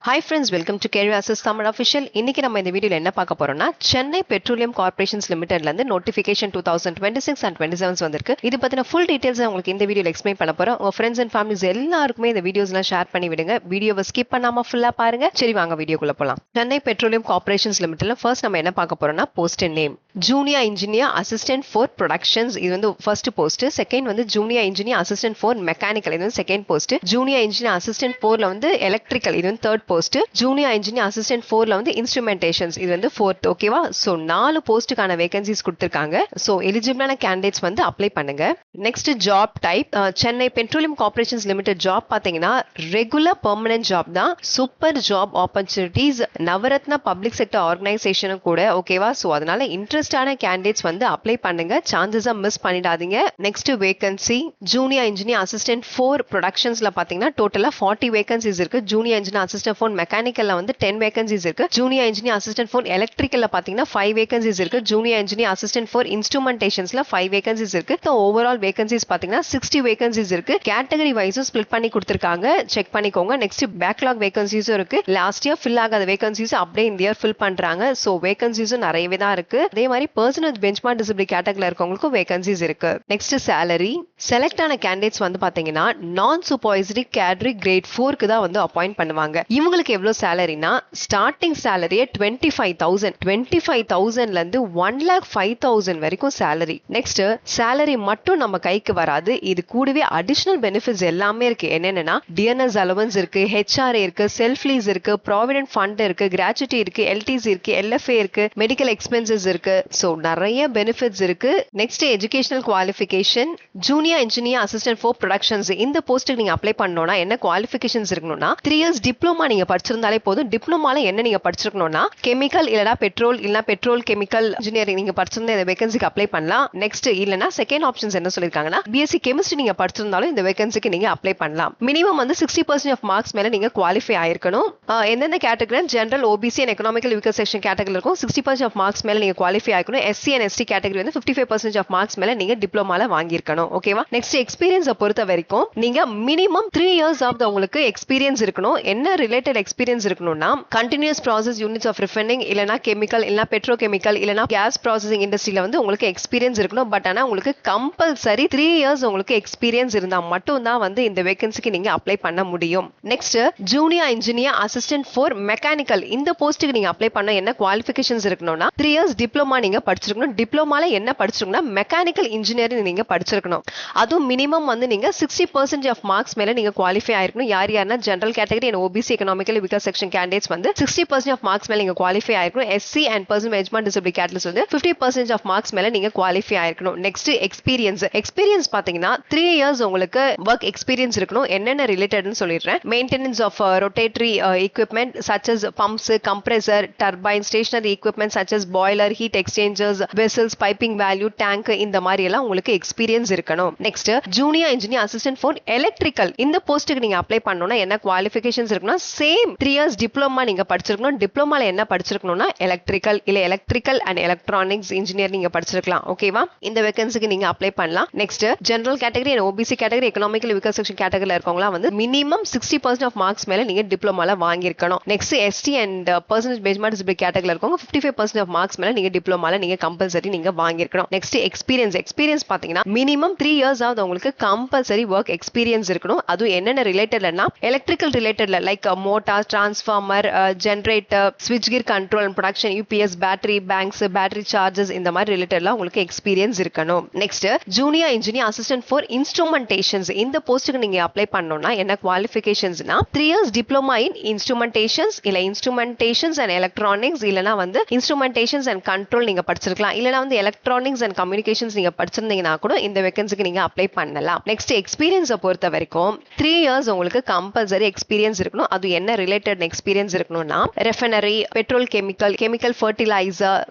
Hi friends, welcome to Career Access Tamil Official. இன்னைக்கு நம்ம இந்த வீடியோல என்ன பார்க்க போறோம்னா சென்னை பெட்ரோலியம் கார்ப்பரேஷன்ஸ் லிமிடெட்ல இருந்து நோட்டிஃபிகேஷன் 2026 and 27 வந்திருக்கு. இது பத்தின ஃபுல் டீடைல்ஸ் உங்களுக்கு இந்த வீடியோல எக்ஸ்பிளைன் பண்ண போறோம். உங்க ஃப்ரெண்ட்ஸ் அண்ட் ஃபேமிலிஸ் எல்லாருக்குமே இந்த வீடியோஸ்லாம் ஷேர் பண்ணி விடுங்க. வீடியோவை ஸ்கிப் பண்ணாம ஃபுல்லா பாருங்க. சரி வாங்க வீடியோக்குள்ள போலாம். சென்னை பெட்ரோலியம் கார்ப்பரேஷன்ஸ் லிமிடெட்ல ஃபர்ஸ்ட் நம்ம என்ன பார்க்க போறோம்னா post name junior engineer assistant for productions. இது வந்து ஃபர்ஸ்ட் போஸ்ட். செகண்ட் வந்து junior engineer assistant for mechanical. இது வந்து second post. Junior engineer assistant 4ல வந்து எலக்ட்ரிக்கல். இது வந்து third post. Junior engineer assistant 4ல வந்து இன்ஸ்ட்ருமெண்டேஷன்ஸ். இது வந்து ஃபோர்த். ஓகேவா? சோ 4 போஸ்டுக்கான வேகன்சிஸ் கொடுத்திருக்காங்க. சோ எலிஜிபிளான கேண்டிடேட்ஸ் வந்து அப்ளை பண்ணுங்க. Next job type Chennai petroleum corporations limited job பாத்தீங்கன்னா ரெகுலர் பெர்மனன்ட் ஜாப் தான். Super job opportunities Navratna public sector ஆர்கனைசேஷனும் கூட. ஓகேவா? சோ அதனால இன்ட்ரெஸ்டான கேண்டிடேட்ஸ் வந்து அப்ளை பண்ணுங்க. சான்சஸா மிஸ் பண்ணிடாதீங்க. Next vacancy junior engineer assistant 4 ப்ரொடக்ஷன்ஸ்ல பாத்தீங்கன்னா டோட்டலா 40 வேகன்சிஸ் இருக்கு. ஜூனியர் இன்ஜினியர் அசிஸ்டன்ட் 4 மெக்கானிக்கல்ல வந்து 10 வேகன்சிஸ் இருக்கு. ஜூனியர் இன்ஜினியர் அசிஸ்டன்ட் 4 எலக்ட்ரிக்கல்ல பாத்தீங்கன்னா 5 வேகன்சிஸ் இருக்கு. ஜூனியர் இன்ஜினியர் அசிஸ்டன்ட் 4 இன்ஸ்ட்ருமெண்டேஷன்ஸ்ல 5 வேகன்சிஸ் இருக்கு. ஓவரால் வேகன்சிஸ் பாத்தீங்கன்னா 60 வேகன்சிஸ் இருக்கு. கேட்டகரி வைஸும் ஸ்ப்ளிட் பண்ணி கொடுத்திருக்காங்க. செக் பண்ணிக்கோங்க. நெக்ஸ்ட் பேக்லாக் வேகன்சிஸும் இருக்கு. லாஸ்ட் இயர் ஃபில் ஆகாத வேகன்சிஸ் அப்படியே இந்த இயர் ஃபில் பண்றாங்க. சோ வேகன்சிஸும் நிறையவே தான் இருக்கு. அதே மாதிரி பர்சனல் பெஞ்ச்மார்க் டிசபிலிட்டி கேட்டகரியில இருக்கவங்களுக்கும் வேகன்சிஸ் இருக்கு. நெக்ஸ்ட் சேலரி செலக்ட் ஆன கேண்டிடேட்ஸ் வந்து பாத்தீங்கன்னா நான் சூப்பர்வைசரி கேடரி கிரேட் 4க்கு தான் வந்து அப்பாயிண்ட் பண்ணுவாங்க. இவங்களுக்கு எவ்வளவு சேலரினா ஸ்டார்டிங் சேலரியே 25,000ல இருந்து 1,05,000 வரைக்கும் சேலரி. நெக்ஸ்ட் சேலரி மட்டும் நம்ம கைக்கு வராது. இது கூடவே அடிஷனல் பெனிஃபிட்ஸ் எல்லாமே இருக்கு. என்னன்னா டிஎன்எஸ் அலவன்ஸ் இருக்கு, ஹெச்ஆர்ஏ இருக்கு, செல்ஃப் லீஸ் இருக்கு, ப்ராவிடென்ட் ஃபண்ட் இருக்கு, கிராச்சுட்டி இருக்கு, எல்டிசி இருக்கு, எல்எஃப்ஏ இருக்கு, மெடிக்கல் எக்ஸ்பென்சஸ் இருக்கு. சோ நிறைய பெனிஃபிட்ஸ் இருக்கு. Next educational qualification junior engineer assistant for productions. இந்த போஸ்ட்டுக்கு நீங்க அப்ளை பண்ணணும்னா என்ன குவாலிஃபிகேஷன்ஸ் இருக்கணும்னா 3 இயர்ஸ் டிப்ளமா நீங்க படிச்சிருந்தாலே போதும். டிப்ளமால என்ன நீங்க படிச்சிருக்கணும்னா கெமிக்கல் இல்லனா பெட்ரோல் இல்லனா பெட்ரோல் கெமிக்கல் இன்ஜினியரிங் நீங்க படிச்சிருந்தா இந்த வேகன்சிக்கு அப்ளை பண்ணலாம். நெக்ஸ்ட் இல்லனா செகண்ட் ஆப்ஷன்ஸ் என்ன சொல்லிருக்காங்கன்னா பிஎஸ்சி கெமிஸ்ட்ரி நீங்க படிச்சிருந்தாலும் இந்த வேகன்சிக்கு நீங்க அப்ளை பண்ணலாம். மினிமம் வந்து 60% ஆஃப் மார்க்ஸ் மேல நீங்க குவாலிஃபை ஆயிருக்கணும். எந்தெந்த category general OBC and economical weaker section category இருக்கும் 60% ஆஃப் மார்க்ஸ் மேல நீங்க குவாலிஃபை ஆயிருக்கணும். எஸ்சி அண்ட் எஸ்டி கேட்டகரி வந்து 55% ஆஃப் மார்க்ஸ் மேல நீங்க டிப்ளமால வாங்கியிருக்கணும். ஓகேவா? நெக்ஸ்ட் எக்ஸ்பீரியன்ஸை பொறுத்த வரைக்கும் நீங்க மினிமம் 3 இயர்ஸ் ஆஃப் உங்களுக்கு எக்ஸ்பீரியன்ஸ் இருக்கணும். என்ன ரிலேட்டட் எக்ஸ்பீரியன்ஸ் இருக்கணும்னா continuous process units of refining இல்லனா கெமிக்கல் இல்லனா பெட்ரோகெமிக்கல் இல்லனா கேஸ் ப்ராசஸிங் இண்டஸ்ட்ரியில வந்து உங்களுக்கு எக்ஸ்பீரியன்ஸ் இருக்கணும். பட் ஆனா உங்களுக்கு கம்பல்சரி 3 இயர்ஸ் உங்களுக்கு எக்ஸ்பீரியன்ஸ் இருந்தா மட்டும் தான் வந்து இந்த வேகன்சிக்கு நீங்க அப்ளை பண்ண முடியும். Next junior engineer assistant for mechanical. இந்த போஸ்ட்டுக்கு நீங்க அப்ளை பண்ண என்ன குவாலிஃபிகேஷன்ஸ் இருக்கணும்னா 3 இயர்ஸ் டிப்ளமா நீங்க படிச்சிருக்கணும். டிப்ளமால என்ன படிச்சிருக்கணும்னா மெக்கானிக்கல் இன்ஜினியரிங் நீங்க படிச்சிருக்கணும். அதுவும் மினிமம் வந்து நீங்க 60% ஆஃப் மார்க்ஸ் மேல நீங்க குவாலிஃபை ஆயிருக்கணும். யாருன்னா general category and OBC economical weaker section candidates வந்து 60% ஆஃப் மார்க்ஸ் மேல நீங்க குவாலிஃபை ஆயிருக்கணும். SC and personal benchmark disability categories வந்து 50% ஆஃப் மார்க்ஸ் மேல நீங்க குவாலிஃபை ஆயிருக்கணும். நெக்ஸ்ட் எக்ஸ்பீரியன்ஸ் பாத்தீங்கன்னா 3 இயர்ஸ் உங்களுக்கு ஒர்க் எக்ஸ்பீரியன்ஸ் இருக்கணும். என்னென்ன ரிலேட்டட்னு சொல்லிடுறேன். Maintenance of rotatory equipment such as pumps, compressor, turbine, stationary equipment such as boiler, heat exchangers, vessels, piping valve, tank இந்த மாதிரி எல்லாம் உங்களுக்கு எக்ஸ்பீரியன்ஸ் இருக்கணும். Next junior engineer assistant for electrical. இந்த போஸ்ட்டுக்கு நீங்க அப்ளை பண்ணனும்னா என்ன குவாலிஃபிகேஷன்ஸ் இருக்குன்னா சேம் 3 இயர்ஸ் டிப்ளமா நீங்க படிச்சிருக்கணும். டிப்ளமால என்ன படிச்சிருக்கணும்னா எலக்ட்ரிக்கல் இல்ல எலக்ட்ரிக்கல் அண்ட் எலக்ட்ரானிக்ஸ் இன்ஜினியர் நீங்க படிச்சிருக்கலாம். ஓகேவா? இந்த வேகன்சிக்கு நீங்க அப்ளை பண்ணலாம். Next general category and OBC category economical weaker section கேட்டகரியில இருக்கவங்க வந்து மினிமம் 60% ஆஃப் மார்க்ஸ் மேல நீங்க டிப்ளமால வாங்கியிருக்கணும். Next ST and personal benchmark disability கேட்டகரியில இருக்கவங்க 55% ஆஃப் மார்க்ஸ் மேல நீங்க டிப்ளமால நீங்க கம்பல்சரி நீங்க வாங்கியிருக்கணும். நெக்ஸ்ட் எக்ஸ்பீரியன்ஸ் பாத்தீங்கன்னா மினிமம் 3 இயர்ஸ் ஆவது உங்களுக்கு கம்பல்சரி ஒர்க் எக்ஸ்பீரியன்ஸ் இருக்கணும். அது என்னென்ன ரிலேட்டட்னா எலக்ட்ரிக்கல் ரிலேட்டட்ல லைக் மோட்டார், டிரான்ஸ்ஃபார்மர், ஜெனரேட்டர், ஸ்விட்ச் gear control and production, UPS, battery banks, battery charges இந்த மாதிரி ரிலேட்டட்ல உங்களுக்கு எக்ஸ்பீரியன்ஸ் இருக்கணும். Next junior engineer assistant for instrumentations. இந்த போஸ்ட்டுக்கு நீங்க அப்ளை பண்ணனும்னா என்ன குவாலிஃபிகேஷன்ஸ்னா 3 இயர்ஸ் டிப்ளமா இன் இன்ஸ்ட்ருமெண்டேஷன்ஸ் இல்ல இன்ஸ்ட்ருமெண்டேஷன்ஸ் அண்ட் எலக்ட்ரானிக்ஸ் இல்லனா வந்து இன்ஸ்ட்ருமெண்டேஷன்ஸ் அண்ட் கண்ட்ரோல் நீங்க படிச்சிருக்கலாம். இல்லனா வந்து எலக்ட்ரானிக்ஸ் அண்ட் கம்யூனிகேஷன்ஸ் நீங்க படிச்சிருந்தீங்கன்னா கூட இந்த வேகன்சிக்கு நீங்க அப்ளை பண்ணலாம். நெக்ஸ்ட் எக்ஸ்பீரியன்ஸை பொறுத்த வரைக்கும் 3 இயர்ஸ் உங்களுக்கு கம்பல்சரி எக்ஸ்பீரியன்ஸ் இருக்கணும். அது என்ன ரிலேட்டட் எக்ஸ்பீரியன்ஸ் இருக்கணும்னா refinery, petrol chemical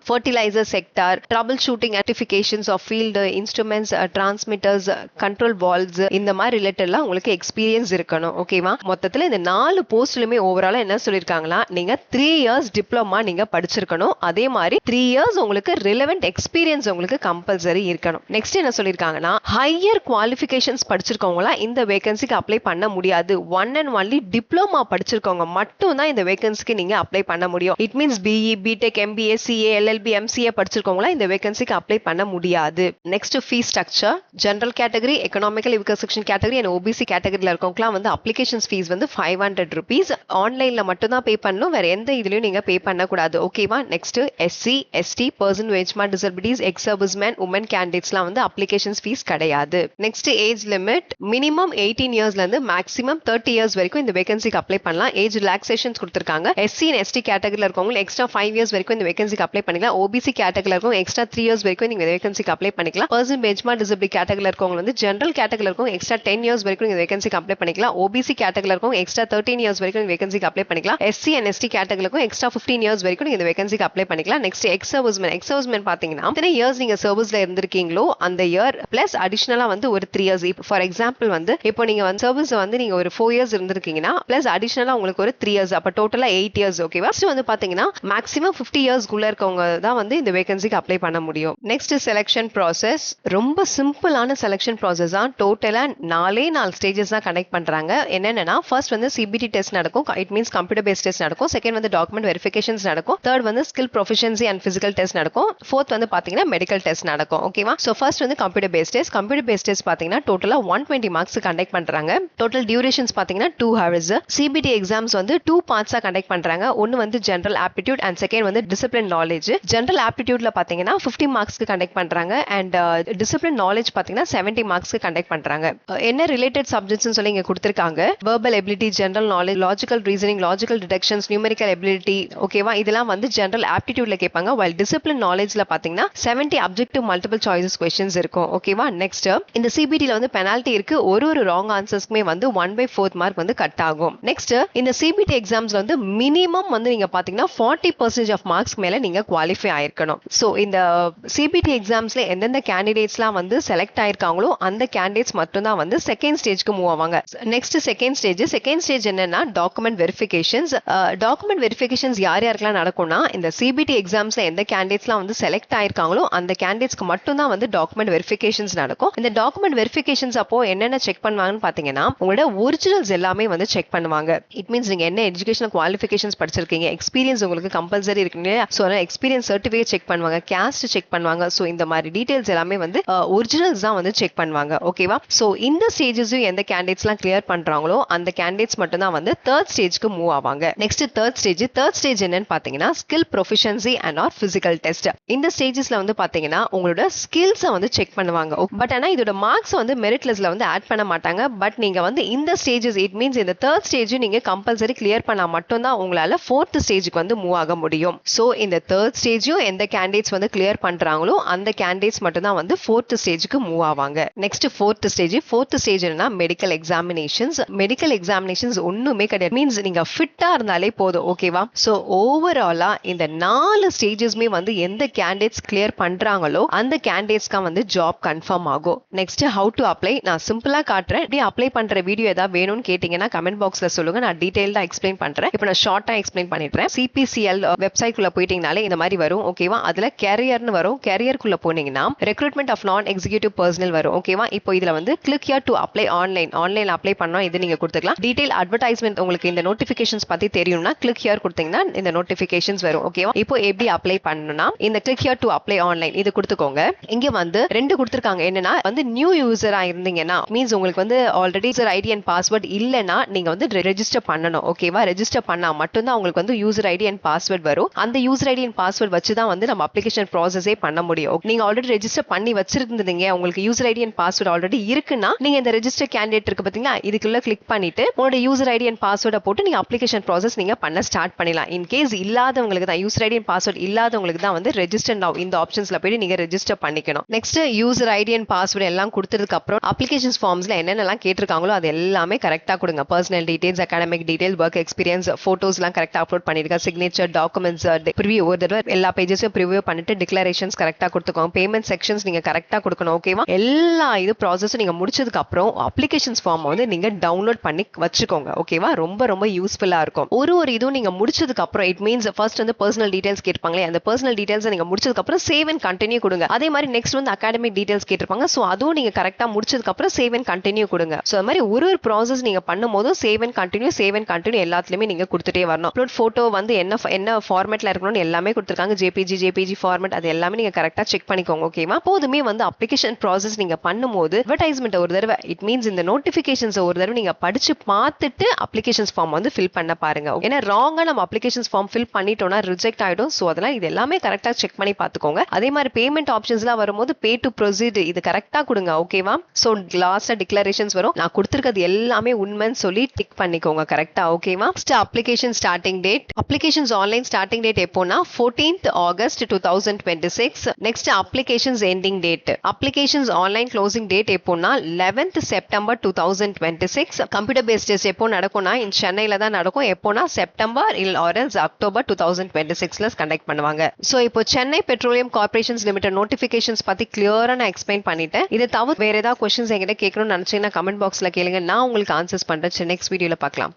fertiliser sector, trouble shooting notifications of field instruments, transmitters, control valves இந்த மாதிரி ரிலேட்டட்லாம் உங்களுக்கு எக்ஸ்பீரியன்ஸ் இருக்கணும். ஓகேவா? மொத்தத்துல இந்த 4 போஸ்ட்லயுமே ஓவராலா என்ன சொல்லிருக்காங்கன்னா நீங்க 3 இயர்ஸ் டிப்ளமா நீங்க படிச்சிருக்கணும். அதே மாதிரி 3 இயர்ஸ் உங்களுக்கு ரிலவென்ட் எக்ஸ்பீரியன்ஸ் உங்களுக்கு கம்பல்சரி இருக்கணும். நெக்ஸ்ட் என்ன சொல்லிருக்காங்கன்னா ஹையர் குவாலிஃபிகேஷன்ஸ் படிச்சிருக்கவங்களா இந்த வேகன்சிக்கு அப்ளை பண்ண முடியாது. ஒன் அண்ட் ஒன்லி டிப்ளமா படிச்சிருக்க முடிச்சிருக்கவங்க மட்டும் தான் இந்த வேகன்சிக்கு நீங்க அப்ளை பண்ண முடியும். It means BE, B Tech, MBA, CA, LLB, MCA படிச்சிருக்கவங்களா இந்த வேகன்சிக்கு அப்ளை பண்ண முடியாது. Next fees structure. General category, economical weaker section category and OBC கேட்டகரியில இருக்கவங்கலாம் வந்து அப்ளிகேஷன்ஸ் ஃபீஸ் வந்து 500 rupees. ஆன்லைன்ல மட்டும் தான் பே பண்ணணும், வேற எந்த இதுலயும் நீங்க பே பண்ண கூடாது. ஓகேவா? Next SC, ST, person with disabilities, ex serviceman, woman கேண்டிடேட்ஸ்லாம் வந்து அப்ளிகேஷன்ஸ் ஃபீஸ் கிடையாது. Next age limit. மினிமம் 18 இயர்ஸ்ல இருந்து மேக்ஸிமம் 30 இயர்ஸ் வரைக்கும் இந்த வேகன்சிக்கு அப்ளை பண்ணலாம். ஏஜ் ரிலாக்ஸேஷன்ஸ் கொடுத்திருக்காங்க. எஸ்சி அண்ட் எஸ்டி கேட்டகரியில இருக்கவங்க எக்ஸ்ட்ரா 5 இயர்ஸ் வரைக்கும் இந்த வேகன்சிக்கு அப்ளை பண்ணிக்கலாம். ஓபிசி கேட்டகரியில இருக்கவங்க எக்ஸ்ட்ரா 3 இயர்ஸ் வரைக்கும் இந்த வேகன்சிக்கு அப்ளை பண்ணிக்கலாம். பர்சன் பெஞ்ச்மார்க் டிசபிலிட்டி கேட்டகரியில இருக்கவங்க வந்து ஜெனரல் கேட்டகரியில இருக்கவங்க எக்ஸ்ட்ரா 10 இயர்ஸ் வரைக்கும் இந்த வேகன்சிக்கு அப்ளை பண்ணிக்கலாம். ஓபிசி கேட்டகரியில இருக்கவங்க எக்ஸ்ட்ரா 13 இயர்ஸ் வரைக்கும் இந்த வேகன்சிக்கு அப்ளை பண்ணிக்கலாம். எஸ்சி அண்ட் எஸ்டி கேட்டகரியில இருக்கவங்க எக்ஸ்ட்ரா 15 இயர்ஸ் வரைக்கும் இந்த வேகன்சிக்கு அப்ளை பண்ணிக்கலாம். நெக்ஸ்ட் எக்ஸ் சர்வீஸ்மேன் பாத்தீங்கன்னா எத்தனை இயர்ஸ் நீங்க சர்வீஸ்ல இருந்திருக்கீங்களோ அந்த இயர் பிளஸ் அடிஷனலா வந்து ஒரு 3 இயர்ஸ். ஃபார் எக்ஸாம்பிள் வந்து இப்போ நீங்க வந்து சர்வீஸ் வந்து நீங்க ஒரு 4 இயர்ஸ் இருந்திருக்கீங்கன்னா பிளஸ் அடிஷனலா உங்களுக்கு ஒரு 3 இயர்ஸ், அப்ப டோட்டலா 8 இயர்ஸ். ஓகேவா? வந்து பாத்தீங்கன்னா மேக்ஸிமம் 50 இயர்ஸ்க்குள்ள இருக்கவங்க தான் வந்து இந்த வேகன்சிக்கு அப்ளை பண்ண முடியும். Next selection process. ரொம்ப சிம்பிளான செலக்ஷன் ப்ராசஸ் தான். டோட்டலா 4 ஸ்டேஜஸ் தான் கனெக்ட் பண்றாங்க. என்னன்னா ஃபர்ஸ்ட் வந்து சிபிடி டெஸ்ட் நடக்கும். It means computer based test நடக்கும். செகண்ட் வந்து டாக்குமெண்ட் வெரிஃபிகேஷன்ஸ் நடக்கும். தேர்ட் வந்து skill proficiency and physical test நடக்கும். ஃபோர்த் வந்து பாத்தீங்கன்னா மெடிக்கல் டெஸ்ட் நடக்கும். ஓகேவா? சோ ஃபர்ஸ்ட் வந்து computer based test. Computer based test பாத்தீங்கன்னா டோட்டலா 120 மார்க்ஸ் கண்டக்ட் பண்றாங்க. டோட்டல் டியூரேஷன்ஸ் பாத்தீங்கன்னா 2 hours. சிபிடி எக்ஸாம்ஸ் வந்து 2 பார்ட்ஸா கண்டக்ட் பண்றாங்க. ஒன்னு வந்து ஜெனரல் ஆப்டிடியூட் அண்ட் செகண்ட் வந்து டிசிப்ளின் நாலேஜ். ஜெனரல் ஆப்டிடியூட்ல பாத்தீங்கன்னா 50 மார்க்ஸ்க்கு கண்டக்ட் பண்றாங்க அண்ட் டிசிப்ளின் நாலேஜ் பாத்தீங்கன்னா 70 மார்க்ஸ்க்கு கண்டக்ட் பண்றாங்க. என்ன ரிலேட்டட் சப்ஜெக்ட்ஸ் சொல்லி இங்க கொடுத்திருக்காங்க. Verbal ability, general knowledge, logical reasoning, logical deductions, numerical ability. ஓகேவா? இதெல்லாம் வந்து ஜெனரல் ஆப்டிடியூட்ல கேட்பாங்க. வைல் டிசிப்ளின் நாலேஜ்ல பாத்தீங்கன்னா 70 அப்ஜெக்டிவ் மல்டிபிள் சாய்ஸஸ் क्वेश्चंस இருக்கும். ஓகேவா? நெக்ஸ்ட் இந்த சிபிடில வந்து பெனால்டி இருக்கு. ஒரு ராங் ஆன்சர்ஸ்க்குமே வந்து 1/4 மார்க் வந்து கட் ஆகும். நெக்ஸ்ட் இந்த சிபிடி எக்ஸாம்ஸ்ல வந்து மினிமம் வந்து நீங்க பாத்தீங்கன்னா 40% ஆஃப் மார்க்ஸ் மேல நீங்க குவாலிஃபை ஆயிருக்கணும். சோ இந்த சிபிடி எக்ஸாம்ஸ்ல எந்தெந்த கேண்டிடேட்ஸ்லாம் வந்து செலக்ட் ஆயிருக்காங்களோ அந்த கேண்டிடேட்ஸ் மட்டும் தான் வந்து செகண்ட் ஸ்டேஜ்க்கு மூவ் ஆவாங்க. நெக்ஸ்ட் செகண்ட் ஸ்டேஜ் என்னன்னா டாக்குமெண்ட் வெரிஃபிகேஷன்ஸ். டாக்குமெண்ட் வெரிஃபிகேஷன்ஸ் யாருக்கெல்லாம் நடக்கும்னா இந்த சிபிடி எக்ஸாம்ஸ்ல எந்த கேண்டிடேட்ஸ்லாம் வந்து செலக்ட் ஆயிருக்காங்களோ அந்த கேண்டிடேட்ஸ்க்கு மட்டும் தான் வந்து டாக்குமெண்ட் வெரிஃபிகேஷன்ஸ் நடக்கும். இந்த டாக்குமெண்ட் வெரிஃபிகேஷன்ஸ் அப்போ என்னென்ன செக் பண்ணுவாங்கன்னு பாத்தீங்கன்னா உங்களோட ஒரிஜினல்ஸ் எல்லாமே வந்து செக் பண்ணுவாங்க. இட் மீன்ஸ் நீங்க என்ன எஜுகேஷனல் குவாலிஃபிகேஷன்ஸ் படிச்சிருக்கீங்க, எக்ஸ்பீரியன்ஸ் உங்களுக்கு கம்பல்சரி இருக்கு இல்லையா? சோ எக்ஸ்பீரியன்ஸ் சர்டிபிகேட் செக் பண்ணுவாங்க, காஸ்ட் செக் பண்ணுவாங்க. சோ இந்த மாதிரி டீடைல்ஸ் எல்லாமே வந்து ஒரிஜினல்ஸ் தான் வந்து செக் பண்ணுவாங்க. ஓகேவா? சோ இந்த ஸ்டேஜஸும் எந்த கேண்டிடேட்ஸ்லாம் கிளியர் பண்றாங்களோ அந்த கேண்டிடேட்ஸ் மட்டும் தான் வந்து தேர்ட் ஸ்டேஜ்க்கு மூவ் ஆவாங்க. நெக்ஸ்ட் தேர்ட் ஸ்டேஜ் என்னன்னு பாத்தீங்கன்னா skill proficiency and or physical test. இந்த ஸ்டேஜஸ்ல வந்து பாத்தீங்கன்னா உங்களோட ஸ்கில்ஸை வந்து செக் பண்ணுவாங்க. பட் ஆனா இதோட மார்க்ஸ் வந்து மெரிட் லிஸ்ட்ல வந்து ஆட் பண்ண மாட்டாங்க. பட் நீங்க வந்து இந்த ஸ்டேஜஸ் இட் மீன்ஸ் இந்த தேர்ட் ஸ்டேஜ் நீங்க கம்பல்சரி கிளியர் பண்ணா மட்டும் தான் உங்களால ஃபோர்த் ஸ்டேஜ்க்கு வந்து மூவ் ஆக முடியும். சோ இந்த தேர்ட் ஸ்டேஜும் எந்த கேண்டிடேட்ஸ் வந்து கிளியர் பண்றாங்களோ அந்த கேண்டிடேட்ஸ் மட்டும் தான் வந்து ஃபோர்த் ஸ்டேஜ்க்கு மூவ் ஆவாங்க. நெக்ஸ்ட் ஃபோர்த் ஸ்டேஜ் என்னன்னா மெடிக்கல் எக்ஸாமினேஷன்ஸ் ஒண்ணுமே கிடையாது. மீன்ஸ் நீங்க ஃபிட்டா இருந்தாலே போதும். ஓகேவா? சோ ஓவராலா இந்த 4 ஸ்டேஜஸ்மே வந்து எந்த கேண்டிடேட்ஸ் கிளியர் பண்றாங்களோ அந்த கேண்டிடேட்ஸ்க்கு வந்து ஜாப் கன்ஃபார்ம் ஆகும். Next have to apply. நான் சிம்பிளா காட்டுறேன். இப்படி அப்ளை பண்ற வீடியோ ஏதாவது வேணும்னு கேட்டீங்கன்னா கமெண்ட் பாக்ஸ்ல சொல்லுங்க. நான் டீடைலா எக்ஸ்பிளைன் பண்றேன். இப்போ நான் ஷார்ட்டா எக்ஸ்பிளைன் பண்ணிடுறேன். சிபிசிஎல் வெப்சைட் குள்ள போயிட்டீங்கனாலே இந்த மாதிரி வரும். ஓகேவா? அதுல கேரியர்னு வரும். கேரியர்க்குள்ள போனீங்கன்னா ரெக்ரூட்மெண்ட் ஆஃப் நான் எக்ஸிகியூட்டிவ் பர்சனல் வரும். ஓகேவா? இப்போ இதுல வந்து click here to apply online apply பண்ணா இது நீங்க கொடுத்துக்கலாம். டீடைல் அட்வர்டைஸ்மெண்ட் உங்களுக்கு இந்த நோட்டிபிகேஷன்ஸ் பத்தி தெரியும்னா கிளிக் ஹியர் கொடுத்தீங்கன்னா இந்த நோட்டிபிகேஷன்ஸ் வரும். ஓகேவா? இப்போ எப்படி அப்ளை பண்ணனும்னா இந்த click here to apply online இது கொடுத்துக்கோங்க. இங்க வந்து 2 கொடுத்திருக்காங்க. என்னன்னா வந்து நியூ யூசரா இருந்தீங்கன்னா மீன்ஸ் உங்களுக்கு வந்து already user ID and password இல்லனா நீங்க வந்து ரெஜிஸ்டர் பண்ணனும். ஓகேவா? ரெஜிஸ்டர் பண்ணா மட்டும் தான் உங்களுக்கு வந்து யூசர் ஐடி அண்ட் பாஸ்வேர்ட் வரும். அந்த யூசர் ஐடி அண்ட் பாஸ்வேர்ட் வச்சு தான் வந்து நம்ம அப்ளிகேஷன் ப்ராசஸே பண்ண முடியும். நீங்க ஆல்ரெடி ரெஜிஸ்டர் பண்ணி வச்சிருந்தீங்க, உங்களுக்கு user ID and password already இருக்குன்னா நீங்க இந்த ரெஜிஸ்டர் கேண்டிடேட் இருக்கு பாத்தீங்களா, இதுக்குள்ள கிளிக் பண்ணிட்டு உங்களோட யூசர் ஐடி அண்ட் பாஸ்வேர்டை போட்டு நீங்க அப்ளிகேஷன் ப்ராசஸ் நீங்க பண்ண ஸ்டார்ட் பண்ணலாம். இன் கேஸ் இல்லாதவங்களுக்கு தான் யூசர் ஐடி அண்ட் பாஸ்வேர்ட் இல்லாதவங்களுக்கு தான் வந்து ரெஜிஸ்டர் நவ் இந்த ஆப்ஷன்ஸ்ல போய் நீங்க ரெஜிஸ்டர் பண்ணிக்கணும். Next user ID and password எல்லாம் கொடுத்ததுக்கு அப்புறம் அப்ளிகேஷன்ஸ் ஃபார்ம்ஸ்ல என்னென்னலாம் கேட்டிருக்காங்களோ அது எல்லாமே கரெக்டா கொடுங்க. Personal details, academic detail, work experience, photos எல்லாம் கரெக்டா அப்லோட் பண்ணிருக்க, சிக்னேச்சர், டாக்குமெண்ட்ஸ், ப்ரிவியூ ஒரு தடவை எல்லா பேஜஸையும் ப்ரிவியூ பண்ணிட்டு டிக்ளரேஷன்ஸ் கரெக்டா கொடுத்துக்கோங்க. பேமெண்ட் செக்ஷன்ஸ் நீங்க கரெக்டா கொடுக்கணும். ஓகேவா? எல்லா இது ப்ராசஸும் நீங்க முடிச்சதுக்கு அப்புறம் அப்ளிகேஷன்ஸ் ஃபார்ம் வந்து நீங்க டவுன்லோட் பண்ணி வச்சுக்கோங்க. ஓகேவா? ரொம்ப யூஸ்ஃபுல்லா இருக்கும். ஒரு இதுவும் நீங்க முடிச்சதுக்கு அப்புறம் இட் மீன்ஸ் ஃபர்ஸ்ட் வந்து பர்சனல் டீடைல்ஸ் கேட்பாங்களே, அந்த பர்சனல் டீடைல்ஸ் நீங்க முடிச்சதுக்கு அப்புறம் சேவ் அண்ட் கண்டினியூ கொடுங்க. அதே மாதிரி நெக்ஸ்ட் வந்து அகாடமிக் டீடைல்ஸ் கேட்டிருப்பாங்க. சோ அதுவும் நீங்க கரெக்டா முடிச்சதுக்கு அப்புறம் சேவ் அண்ட் கண்டினியூ கொடுங்க. சோ அது மாதிரி ஒரு ப்ராசஸ் நீங்க பண்ணும்போது save and save and continue எல்லாத்துலயுமே நீங்க கொடுத்துட்டே வரணும். அப்லோட் போட்டோ வந்து என்ன ஃபார்மேட்ல இருக்கணும்னு எல்லாமே கொடுத்துருக்காங்க. ஜேபிஜி ஃபார்மேட் அது எல்லாமே நீங்க கரெக்டா செக் பண்ணிக்கோங்க. ஓகேவா? போதுமே வந்து அப்ளிகேஷன் ப்ராசஸ் நீங்க பண்ணும்போது அட்வர்டைஸ்மெண்ட் ஒரு தடவை இட் மீன்ஸ் இந்த நோட்டிபிகேஷன்ஸ் ஒரு தடவை நீங்க படிச்சு பார்த்துட்டு அப்ளிகேஷன்ஸ் ஃபார்ம் வந்து ஃபில் பண்ண பாருங்க. ஏன்னா ராங்கா நம்ம அப்ளிகேஷன்ஸ் ஃபார்ம் ஃபில் பண்ணிட்டோம்னா ரிஜெக்ட் ஆயிடும். சோ அதெல்லாம் இது எல்லாமே கரெக்டா செக் பண்ணி பார்த்துக்கோங்க. அதே மாதிரி பேமெண்ட் ஆப்ஷன்ஸ்லாம் வரும்போது பே டு ப்ரொசீட் இது கரெக்டா கொடுங்க. ஓகேவா? சோ லாஸ்டா டிக்ளரேஷன்ஸ் வரும். நான் கொடுத்திருக்கிறது எல்லாமே உண்மைன்னு சொல்லி டிக் பண்ணிக்கோங்க. கரெக்டா? ஓகேவா? Application starting date. Applications online starting date எப்போனா 14th August 2026. Next applications ending date. Applications online closing date எப்போனா 11th September 2026. Computer based test எப்போ நடக்கும்னா சென்னையில தான் நடக்கும். எப்போனா செப்டம்பர் ஆர் அக்டோபர் 2026ல கண்டக்ட் பண்ணுவாங்க. சோ இப்போ Chennai petroleum corporations limited notifications பத்தி கிளியரா நான் எக்ஸ்பிளைன் பண்ணிட்டேன். இதை தவிர வேற ஏதாவது கொஸ்டின்ஸ் என்கிட்ட கேட்கணும்னு நினைச்சீங்கன்னா கமெண்ட் பாக்ஸ்ல கேளுங்க. நான் உங்களுக்கு ஆன்சர்ஸ் பண்றேன். நெக்ஸ்ட் வீடியோல பார்க்கலாம்.